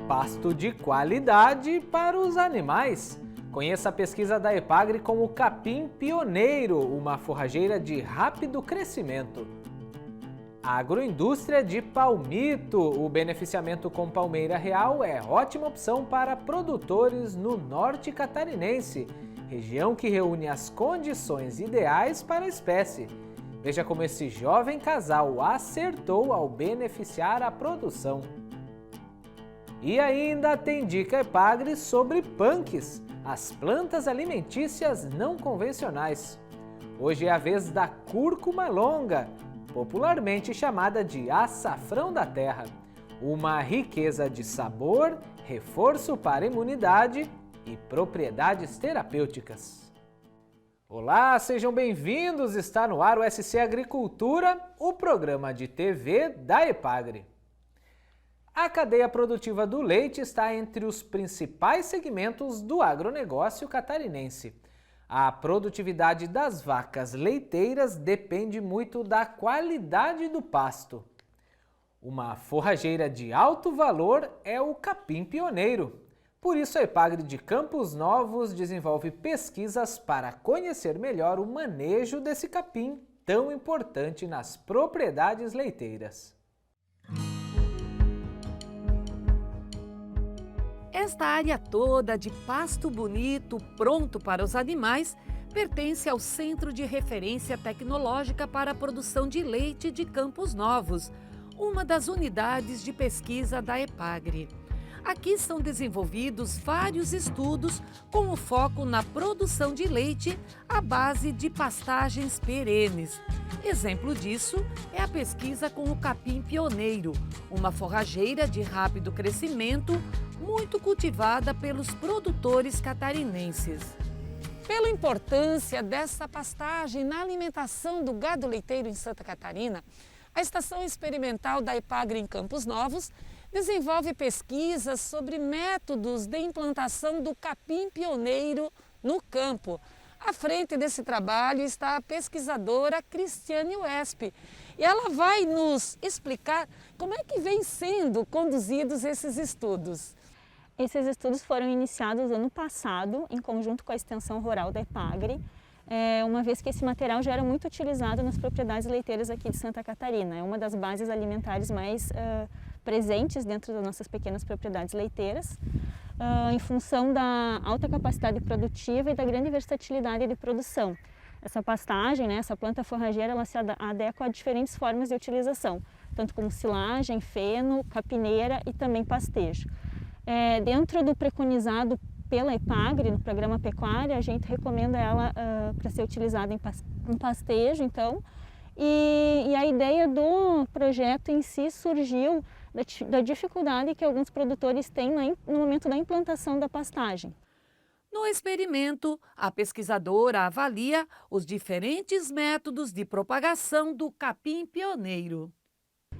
pasto de qualidade para os animais. Conheça a pesquisa da Epagre com o capim pioneiro, uma forrageira de rápido crescimento. A agroindústria de palmito. O beneficiamento com palmeira real é ótima opção para produtores no norte catarinense, região que reúne as condições ideais para a espécie. Veja como esse jovem casal acertou ao beneficiar a produção. E ainda tem dica Epagre sobre punks, as plantas alimentícias não convencionais. Hoje é a vez da cúrcuma longa, popularmente chamada de açafrão da terra. Uma riqueza de sabor, reforço para a imunidade e propriedades terapêuticas. Olá, sejam bem-vindos! Está no ar o SC Agricultura, o programa de TV da Epagre. A cadeia produtiva do leite está entre os principais segmentos do agronegócio catarinense. A produtividade das vacas leiteiras depende muito da qualidade do pasto. Uma forrageira de alto valor é o capim pioneiro. Por isso, a Epagre de Campos Novos desenvolve pesquisas para conhecer melhor o manejo desse capim tão importante nas propriedades leiteiras. Esta área toda de pasto bonito, pronto para os animais, pertence ao Centro de Referência Tecnológica para a Produção de Leite de Campos Novos, uma das unidades de pesquisa da Epagre. Aqui são desenvolvidos vários estudos com o foco na produção de leite à base de pastagens perenes. Exemplo disso é a pesquisa com o capim pioneiro, uma forrageira de rápido crescimento muito cultivada pelos produtores catarinenses. Pela importância dessa pastagem na alimentação do gado leiteiro em Santa Catarina, a Estação Experimental da Epagre em Campos Novos desenvolve pesquisas sobre métodos de implantação do capim pioneiro no campo. À frente desse trabalho está a pesquisadora Cristiane Wesp e ela vai nos explicar como é que vem sendo conduzidos esses estudos. Esses estudos foram iniciados ano passado, em conjunto com a Extensão Rural da Epagre, uma vez que esse material já era muito utilizado nas propriedades leiteiras aqui de Santa Catarina. É uma das bases alimentares mais presentes dentro das nossas pequenas propriedades leiteiras, em função da alta capacidade produtiva e da grande versatilidade de produção. Essa pastagem, essa planta forrageira, ela se adequa a diferentes formas de utilização, tanto como silagem, feno, capineira e também pastejo. Dentro do preconizado pela Epagre, no programa Pecuária, a gente recomenda ela para ser utilizada em pastejo, então, e a ideia do projeto em si surgiu da dificuldade que alguns produtores têm no momento da implantação da pastagem. No experimento, a pesquisadora avalia os diferentes métodos de propagação do capim pioneiro.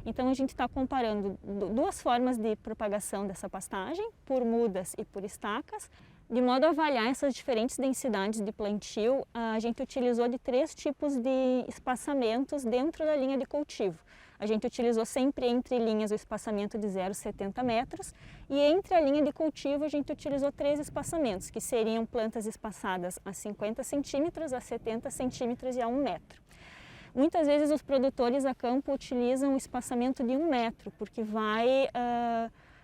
Então a gente está comparando duas formas de propagação dessa pastagem, por mudas e por estacas. De modo a avaliar essas diferentes densidades de plantio, a gente utilizou de 3 tipos de espaçamentos dentro da linha de cultivo. A gente utilizou sempre entre linhas o espaçamento de 0,70 metros e entre a linha de cultivo a gente utilizou 3 espaçamentos, que seriam plantas espaçadas a 50 centímetros, a 70 centímetros e a 1 metro. Muitas vezes os produtores a campo utilizam um espaçamento de 1 metro, porque vai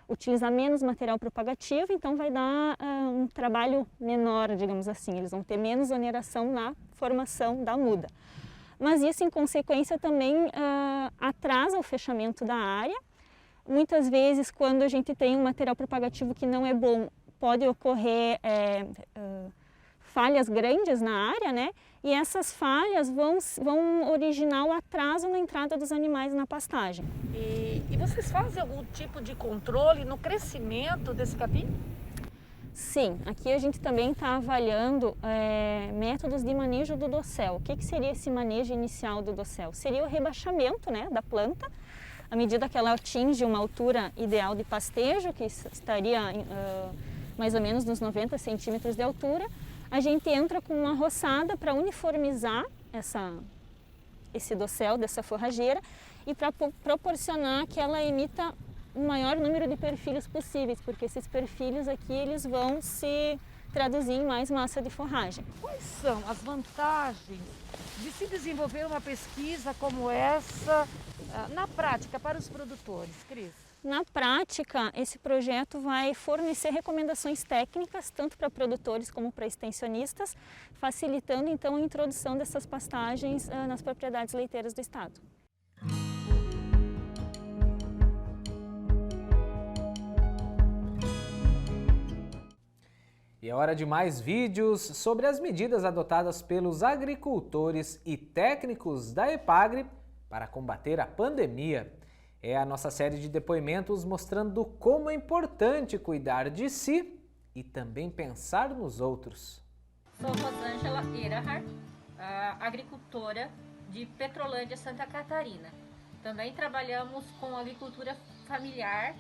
utilizar menos material propagativo, então vai dar um trabalho menor, digamos assim. Eles vão ter menos oneração na formação da muda. Mas isso, em consequência, também atrasa o fechamento da área. Muitas vezes, quando a gente tem um material propagativo que não é bom, pode ocorrer falhas grandes na área, e essas falhas vão originar o atraso na entrada dos animais na pastagem. E vocês fazem algum tipo de controle no crescimento desse capim? Sim, aqui a gente também está avaliando métodos de manejo do dossel. O que seria esse manejo inicial do dossel? Seria o rebaixamento da planta, à medida que ela atinge uma altura ideal de pastejo, que estaria mais ou menos nos 90 centímetros de altura. A gente entra com uma roçada para uniformizar esse dossel dessa forrageira e para proporcionar que ela emita o maior número de perfilhos possíveis, porque esses perfilhos aqui eles vão se traduzir em mais massa de forragem. Quais são as vantagens de se desenvolver uma pesquisa como essa na prática para os produtores, Cris? Na prática, esse projeto vai fornecer recomendações técnicas, tanto para produtores como para extensionistas, facilitando então a introdução dessas pastagens nas propriedades leiteiras do estado. E é hora de mais vídeos sobre as medidas adotadas pelos agricultores e técnicos da EPAGRE para combater a pandemia. É a nossa série de depoimentos mostrando como é importante cuidar de si e também pensar nos outros. Sou Rosângela Erahard, agricultora de Petrolândia, Santa Catarina. Também trabalhamos com agricultura familiar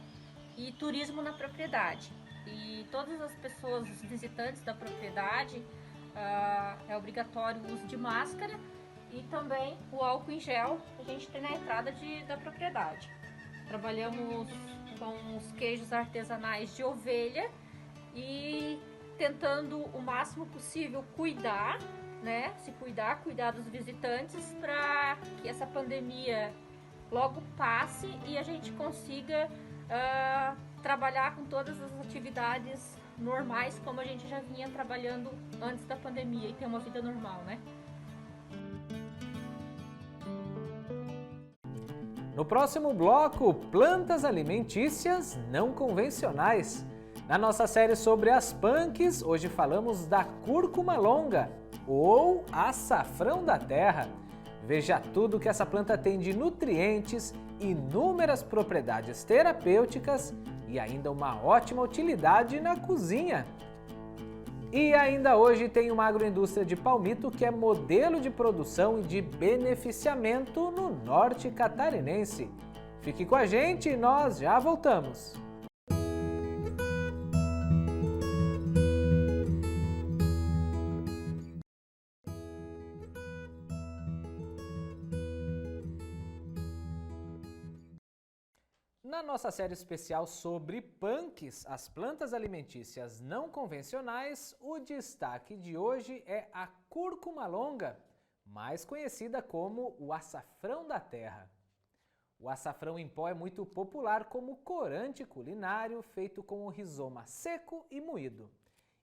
e turismo na propriedade. E todas as pessoas, os visitantes da propriedade, é obrigatório o uso de máscara e também o álcool em gel que a gente tem na entrada da propriedade. Trabalhamos com os queijos artesanais de ovelha e tentando o máximo possível cuidar, né? Cuidar dos visitantes para que essa pandemia logo passe e a gente consiga trabalhar com todas as atividades normais como a gente já vinha trabalhando antes da pandemia e ter uma vida normal, né? No próximo bloco, plantas alimentícias não convencionais. Na nossa série sobre as punks, hoje falamos da cúrcuma longa ou açafrão da terra. Veja tudo que essa planta tem de nutrientes, inúmeras propriedades terapêuticas e ainda uma ótima utilidade na cozinha. E ainda hoje tem uma agroindústria de palmito que é modelo de produção e de beneficiamento no norte catarinense. Fique com a gente e nós já voltamos. Na nossa série especial sobre punks, as plantas alimentícias não convencionais, o destaque de hoje é a cúrcuma longa, mais conhecida como o açafrão da terra. O açafrão em pó é muito popular como corante culinário feito com o rizoma seco e moído.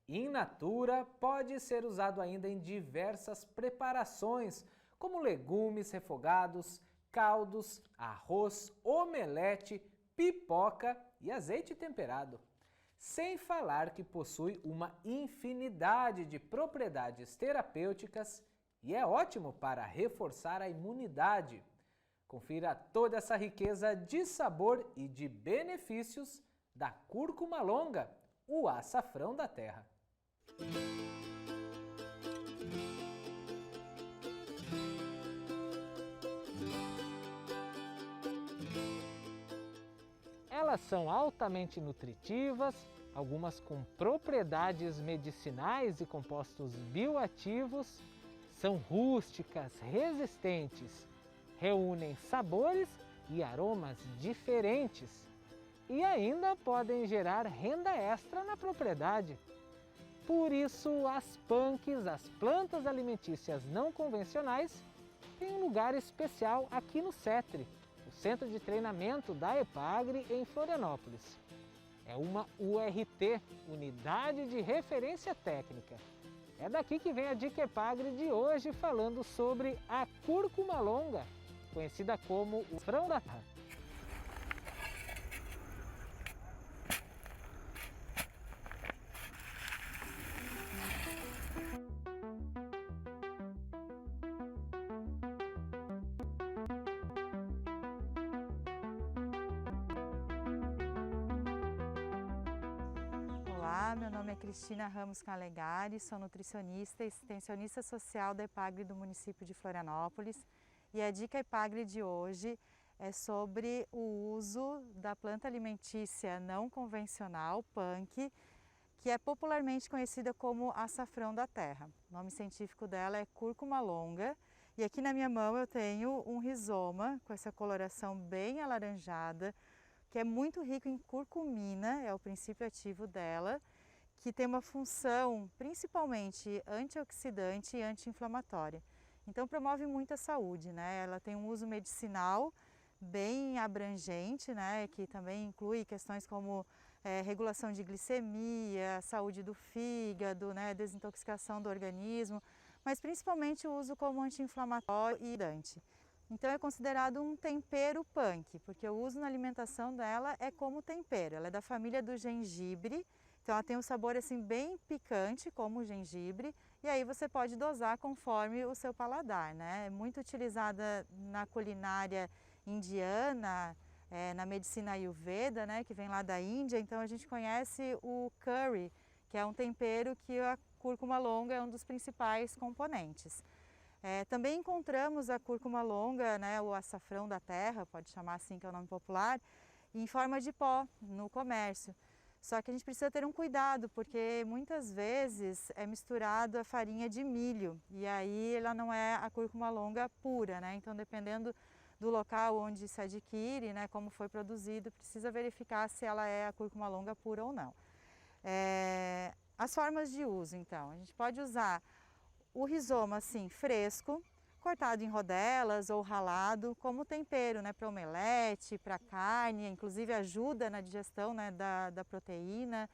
In natura, pode ser usado ainda em diversas preparações, como legumes refogados, caldos, arroz, omelete, pipoca e azeite temperado. Sem falar que possui uma infinidade de propriedades terapêuticas e é ótimo para reforçar a imunidade. Confira toda essa riqueza de sabor e de benefícios da cúrcuma longa, o açafrão da terra. Elas são altamente nutritivas, algumas com propriedades medicinais e compostos bioativos, são rústicas, resistentes, reúnem sabores e aromas diferentes e ainda podem gerar renda extra na propriedade. Por isso, as punks, as plantas alimentícias não convencionais, têm um lugar especial aqui no CETRE, o Centro de Treinamento da EPAGRE em Florianópolis. É uma URT, Unidade de Referência Técnica. É daqui que vem a Dica EPAGRE de hoje falando sobre a cúrcuma longa, conhecida como o açafrão da terra. Olá, meu nome é Cristina Ramos Calegari, sou nutricionista e extensionista social da EPAGRE do município de Florianópolis. E a dica EPAGRE de hoje é sobre o uso da planta alimentícia não convencional, punk, que é popularmente conhecida como açafrão da terra. O nome científico dela é cúrcuma longa. E aqui na minha mão eu tenho um rizoma com essa coloração bem alaranjada, que é muito rico em curcumina, é o princípio ativo dela, que tem uma função principalmente antioxidante e anti-inflamatória. Então promove muita saúde, né? Ela tem um uso medicinal bem abrangente, né? Que também inclui questões como regulação de glicemia, saúde do fígado, né? Desintoxicação do organismo, mas principalmente o uso como anti-inflamatório e hidratante. Então é considerado um tempero punk, porque o uso na alimentação dela é como tempero. Ela é da família do gengibre, então ela tem um sabor assim bem picante, como o gengibre, e aí você pode dosar conforme o seu paladar, né? É muito utilizada na culinária indiana, na medicina Ayurveda, né? Que vem lá da Índia, então a gente conhece o curry, que é um tempero que a cúrcuma longa é um dos principais componentes. Também encontramos a cúrcuma longa, né, o açafrão da terra, pode chamar assim que é o nome popular, em forma de pó no comércio. Só que a gente precisa ter um cuidado, porque muitas vezes é misturado a farinha de milho e aí ela não é a cúrcuma longa pura, né? Então dependendo do local onde se adquire, né, como foi produzido, precisa verificar se ela é a cúrcuma longa pura ou não. As formas de uso, então, a gente pode usar o rizoma assim fresco, cortado em rodelas ou ralado como tempero, né, para omelete, para carne, inclusive ajuda na digestão, né, da proteína.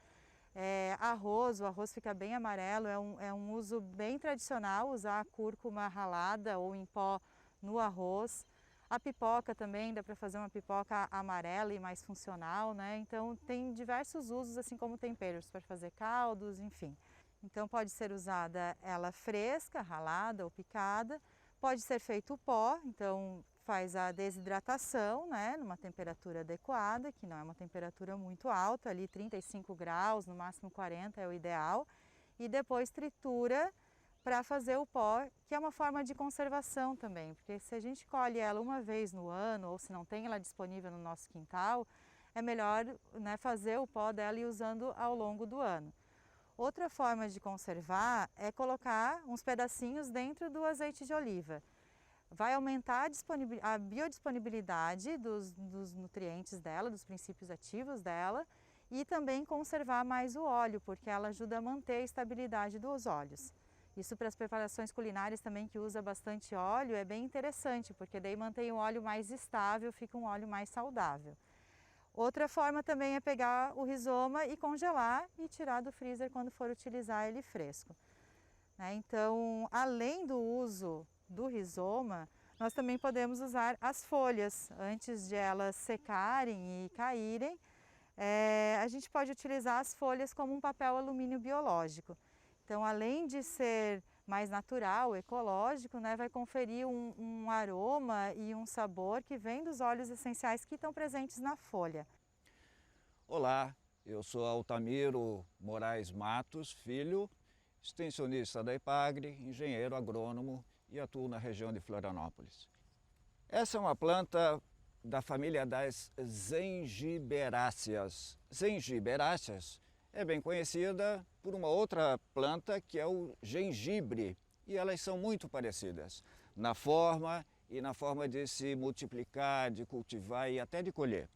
Arroz, o arroz fica bem amarelo, é um uso bem tradicional usar a cúrcuma ralada ou em pó no arroz. A pipoca também, dá para fazer uma pipoca amarela e mais funcional, né? Então tem diversos usos assim como temperos para fazer caldos, enfim. Então pode ser usada ela fresca, ralada ou picada, pode ser feito o pó, então faz a desidratação, né, numa temperatura adequada, que não é uma temperatura muito alta, ali 35 graus, no máximo 40 é o ideal, e depois tritura para fazer o pó, que é uma forma de conservação também, porque se a gente colhe ela uma vez no ano, ou se não tem ela disponível no nosso quintal, é melhor, né, fazer o pó dela e ir usando ao longo do ano. Outra forma de conservar é colocar uns pedacinhos dentro do azeite de oliva. Vai aumentar a biodisponibilidade dos nutrientes dela, dos princípios ativos dela e também conservar mais o óleo, porque ela ajuda a manter a estabilidade dos óleos. Isso para as preparações culinárias também que usa bastante óleo é bem interessante, porque daí mantém o óleo mais estável, fica um óleo mais saudável. Outra forma também é pegar o rizoma e congelar e tirar do freezer quando for utilizar ele fresco. Então, além do uso do rizoma, nós também podemos usar as folhas. Antes de elas secarem e caírem, a gente pode utilizar as folhas como um papel alumínio biológico. Então, além de ser mais natural, ecológico, né, vai conferir um aroma e um sabor que vem dos óleos essenciais que estão presentes na folha. Olá, eu sou Altamiro Moraes Matos, filho, extensionista da Epagre, engenheiro agrônomo e atuo na região de Florianópolis. Essa é uma planta da família das zengiberáceas. Zengiberáceas é bem conhecida por uma outra planta que é o gengibre, e elas são muito parecidas na forma e na forma de se multiplicar, de cultivar e até de colher.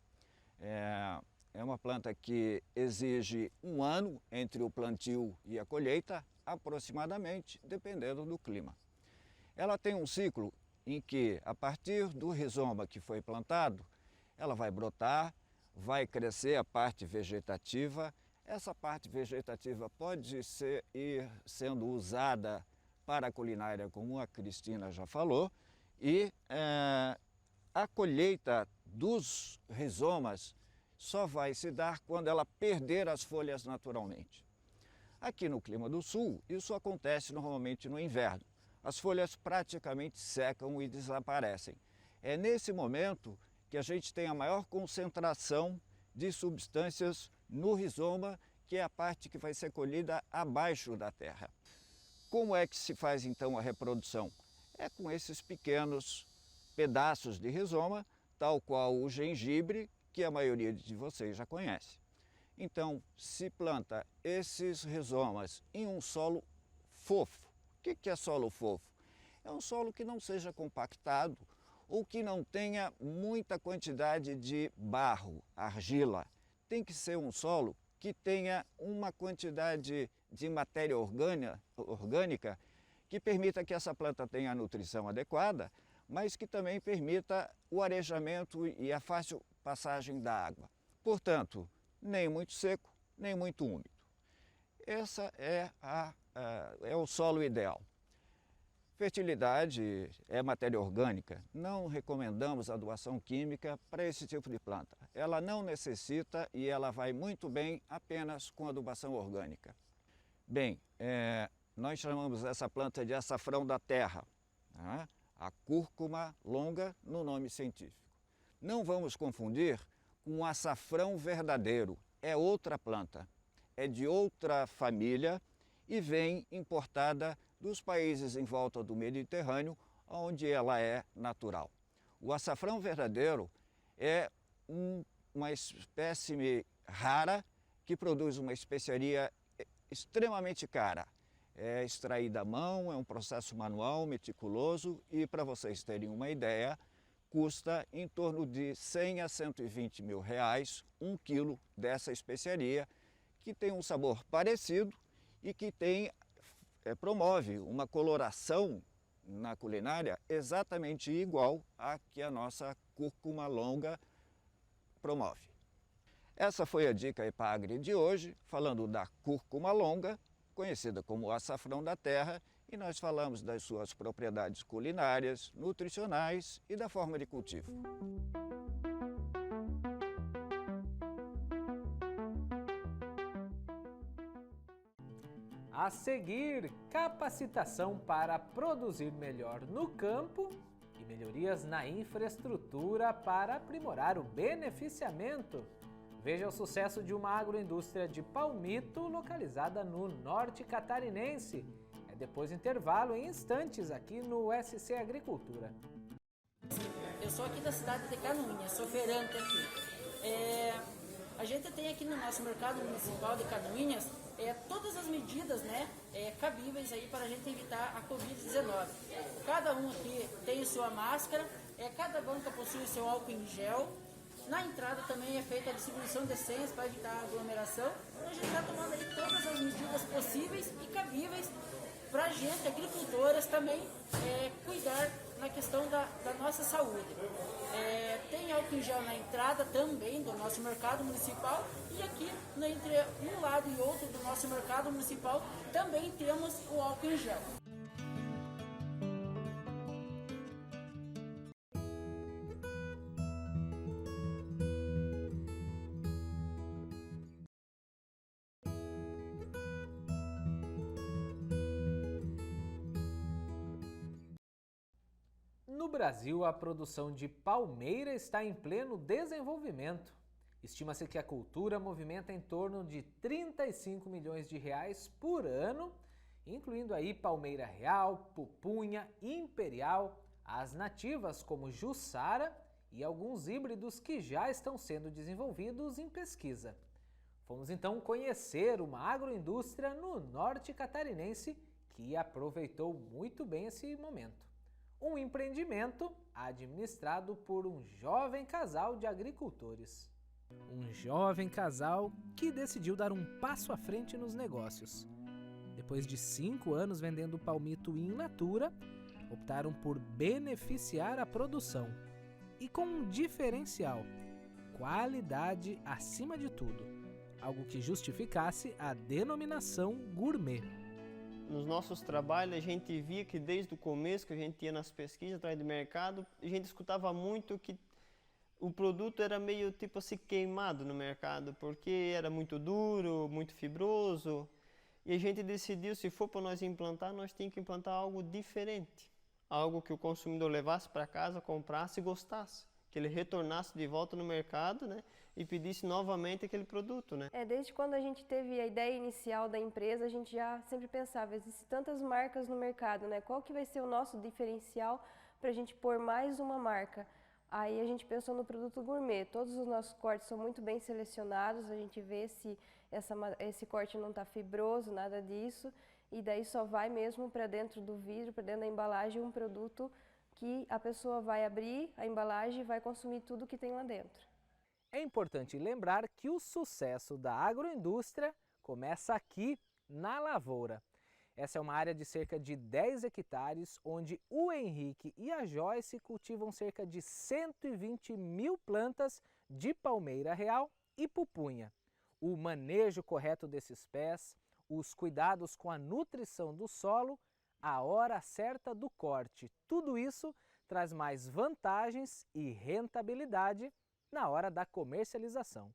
É uma planta que exige um ano entre o plantio e a colheita, aproximadamente, dependendo do clima. Ela tem um ciclo em que, a partir do rizoma que foi plantado, ela vai brotar, vai crescer a parte vegetativa. Essa parte vegetativa pode ir sendo usada para a culinária, como a Cristina já falou, e a colheita dos rizomas só vai se dar quando ela perder as folhas naturalmente. Aqui no clima do sul, isso acontece normalmente no inverno. As folhas praticamente secam e desaparecem. É nesse momento que a gente tem a maior concentração de substâncias no rizoma, que é a parte que vai ser colhida abaixo da terra. Como é que se faz então a reprodução? É com esses pequenos pedaços de rizoma, tal qual o gengibre, que a maioria de vocês já conhece. Então, se planta esses rizomas em um solo fofo. O que é solo fofo? É um solo que não seja compactado ou que não tenha muita quantidade de barro, argila. Tem que ser um solo que tenha uma quantidade de matéria orgânica que permita que essa planta tenha a nutrição adequada, mas que também permita o arejamento e a fácil passagem da água. Portanto, nem muito seco, nem muito úmido. Essa é o solo ideal. Fertilidade é matéria orgânica. Não recomendamos adubação química para esse tipo de planta. Ela não necessita e ela vai muito bem apenas com adubação orgânica. Bem, nós chamamos essa planta de açafrão da terra, né? A cúrcuma longa no nome científico. Não vamos confundir com o açafrão verdadeiro. É outra planta, é de outra família e vem importada dos países em volta do Mediterrâneo, onde ela é natural. O açafrão verdadeiro é uma espécime rara que produz uma especiaria extremamente cara. É extraída à mão, é um processo manual, meticuloso e, para vocês terem uma ideia, custa em torno de 100 a 120 mil reais 1 quilo dessa especiaria, que tem um sabor parecido e que promove uma coloração na culinária exatamente igual à que a nossa cúrcuma longa promove. Essa foi a dica Epagri de hoje, falando da cúrcuma longa, conhecida como açafrão da terra, e nós falamos das suas propriedades culinárias, nutricionais e da forma de cultivo. A seguir, capacitação para produzir melhor no campo e melhorias na infraestrutura para aprimorar o beneficiamento. Veja o sucesso de uma agroindústria de palmito localizada no norte catarinense. É depois do intervalo, em instantes, aqui no SC Agricultura. Eu sou aqui da cidade de Canoinhas, sou feirante aqui. A gente tem aqui no nosso mercado municipal de Canoinhas todas as medidas, né, cabíveis aí para a gente evitar a Covid-19. Cada um aqui tem sua máscara, cada banca possui seu álcool em gel. Na entrada também é feita a distribuição de senhas para evitar a aglomeração. Então a gente está tomando aí todas as medidas possíveis e cabíveis para a gente, agricultoras, também cuidar na questão da nossa saúde. Tem álcool em gel na entrada também do nosso mercado municipal e aqui entre um lado e outro do nosso mercado municipal também temos o álcool em gel. No Brasil, a produção de palmeira está em pleno desenvolvimento. Estima-se que a cultura movimenta em torno de 35 milhões de reais por ano, incluindo aí palmeira real, pupunha, imperial, as nativas como jussara e alguns híbridos que já estão sendo desenvolvidos em pesquisa. Vamos então conhecer uma agroindústria no norte catarinense que aproveitou muito bem esse momento. Um empreendimento administrado por um jovem casal de agricultores. Um jovem casal que decidiu dar um passo à frente nos negócios. Depois de 5 anos vendendo palmito in natura, optaram por beneficiar a produção. E com um diferencial: qualidade acima de tudo. Algo que justificasse a denominação gourmet. Nos nossos trabalhos, a gente via que desde o começo, que a gente ia nas pesquisas atrás do mercado, a gente escutava muito que o produto era meio tipo assim queimado no mercado, porque era muito duro, muito fibroso. E a gente decidiu, se for para nós implantar, nós tínhamos que implantar algo diferente. Algo que o consumidor levasse para casa, comprasse e gostasse. Que ele retornasse de volta no mercado, né, e pedisse novamente aquele produto, né? Desde quando a gente teve a ideia inicial da empresa, a gente já sempre pensava, existem tantas marcas no mercado, né? Qual que vai ser o nosso diferencial para a gente pôr mais uma marca? Aí a gente pensou no produto gourmet. Todos os nossos cortes são muito bem selecionados, a gente vê se esse corte não está fibroso, nada disso, e daí só vai mesmo para dentro do vidro, para dentro da embalagem, um produto que a pessoa vai abrir a embalagem e vai consumir tudo que tem lá dentro. É importante lembrar que o sucesso da agroindústria começa aqui na lavoura. Essa é uma área de cerca de 10 hectares, onde o Henrique e a Joyce cultivam cerca de 120 mil plantas de palmeira real e pupunha. O manejo correto desses pés, os cuidados com a nutrição do solo, a hora certa do corte, tudo isso traz mais vantagens e rentabilidade na hora da comercialização.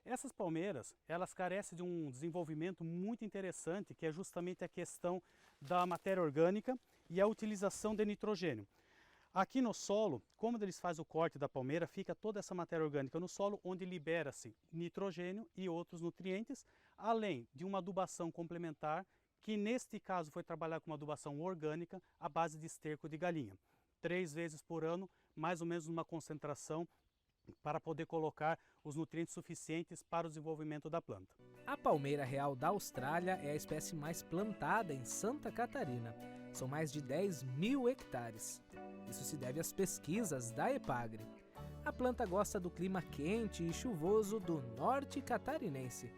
Essas palmeiras, elas carecem de um desenvolvimento muito interessante, que é justamente a questão da matéria orgânica e a utilização de nitrogênio. Aqui no solo, como eles fazem o corte da palmeira, fica toda essa matéria orgânica no solo, onde libera-se nitrogênio e outros nutrientes, além de uma adubação complementar, que neste caso foi trabalhar com uma adubação orgânica à base de esterco de galinha. 3 vezes por ano, mais ou menos uma concentração para poder colocar os nutrientes suficientes para o desenvolvimento da planta. A palmeira real da Austrália é a espécie mais plantada em Santa Catarina. São mais de 10 mil hectares. Isso se deve às pesquisas da EPAGRE. A planta gosta do clima quente e chuvoso do norte catarinense.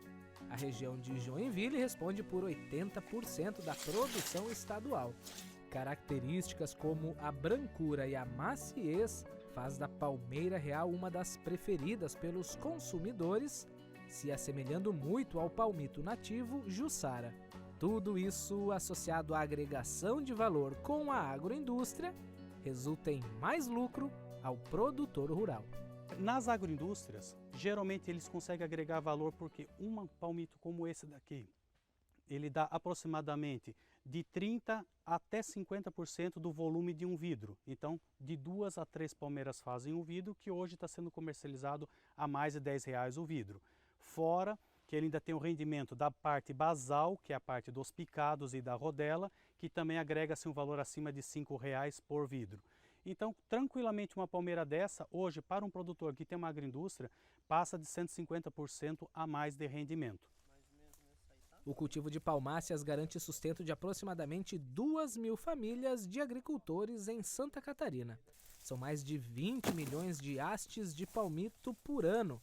A região de Joinville responde por 80% da produção estadual. Características como a brancura e a maciez faz da palmeira real uma das preferidas pelos consumidores, se assemelhando muito ao palmito nativo Jussara. Tudo isso associado à agregação de valor com a agroindústria resulta em mais lucro ao produtor rural. Nas agroindústrias, geralmente eles conseguem agregar valor porque um palmito como esse daqui, ele dá aproximadamente de 30% até 50% do volume de um vidro. Então, de 2 a 3 palmeiras fazem o vidro, que hoje está sendo comercializado a mais de R$10 o vidro. Fora que ele ainda tem o rendimento da parte basal, que é a parte dos picados e da rodela, que também agrega-se um valor acima de R$5 por vidro. Então, tranquilamente uma palmeira dessa, hoje, para um produtor que tem uma agroindústria, passa de 150% a mais de rendimento. O cultivo de palmáceas garante sustento de aproximadamente 2.000 famílias de agricultores em Santa Catarina. São mais de 20 milhões de hastes de palmito por ano,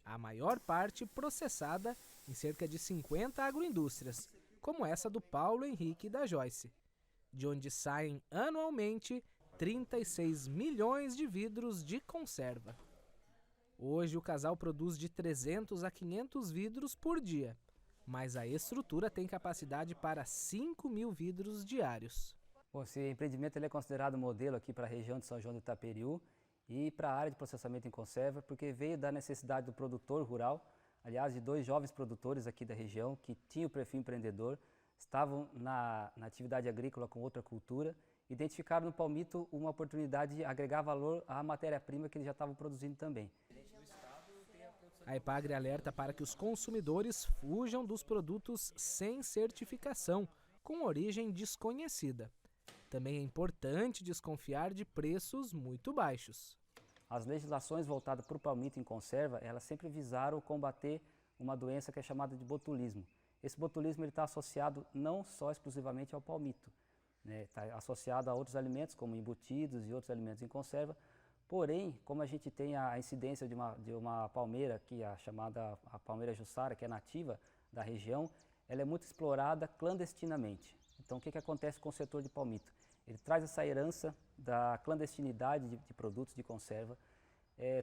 a maior parte processada em cerca de 50 agroindústrias, como essa do Paulo Henrique e da Joyce, de onde saem anualmente 36 milhões de vidros de conserva. Hoje o casal produz de 300 a 500 vidros por dia, mas a estrutura tem capacidade para 5.000 vidros diários. Bom, esse empreendimento ele é considerado modelo aqui para a região de São João do Itaperiú e para a área de processamento em conserva, porque veio da necessidade do produtor rural, aliás, de 2 jovens produtores aqui da região que tinham o perfil empreendedor, estavam na atividade agrícola com outra cultura, identificaram no palmito uma oportunidade de agregar valor à matéria-prima que eles já estavam produzindo também. A EPAGRE alerta para que os consumidores fujam dos produtos sem certificação, com origem desconhecida. Também é importante desconfiar de preços muito baixos. As legislações voltadas para o palmito em conserva, elas sempre visaram combater uma doença que é chamada de botulismo. Esse botulismo está associado não só exclusivamente ao palmito, né? Está associado a outros alimentos, como embutidos e outros alimentos em conserva. Porém, como a gente tem a incidência de uma palmeira, que é a chamada a palmeira Jussara, que é nativa da região, ela é muito explorada clandestinamente. Então, o que acontece com o setor de palmito? Ele traz essa herança da clandestinidade de produtos de conserva.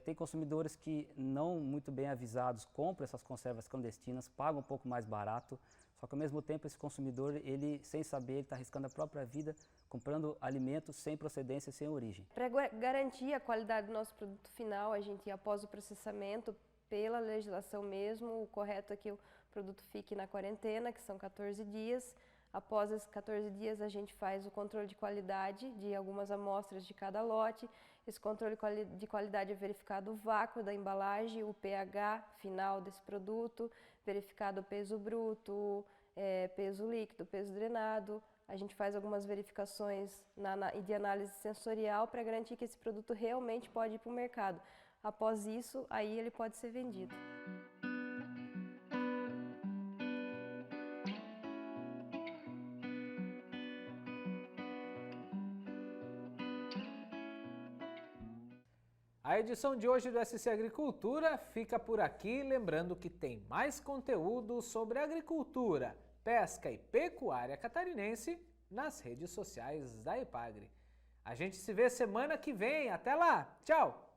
Tem consumidores que, não muito bem avisados, compram essas conservas clandestinas, pagam um pouco mais barato, só que ao mesmo tempo esse consumidor, ele, sem saber, ele está arriscando a própria vida, comprando alimentos sem procedência, sem origem. Para garantir a qualidade do nosso produto final, a gente, após o processamento, pela legislação mesmo, o correto é que o produto fique na quarentena, que são 14 dias. Após esses 14 dias, a gente faz o controle de qualidade de algumas amostras de cada lote. Esse controle de qualidade é verificado o vácuo da embalagem, o pH final desse produto, verificado o peso bruto, peso líquido, peso drenado. A gente faz algumas verificações de análise sensorial para garantir que esse produto realmente pode ir para o mercado. Após isso, aí ele pode ser vendido. edição de hoje do SC Agricultura fica por aqui, lembrando que tem mais conteúdo sobre agricultura, pesca e pecuária catarinense nas redes sociais da EPAGRE. A gente se vê semana que vem. Até lá! Tchau!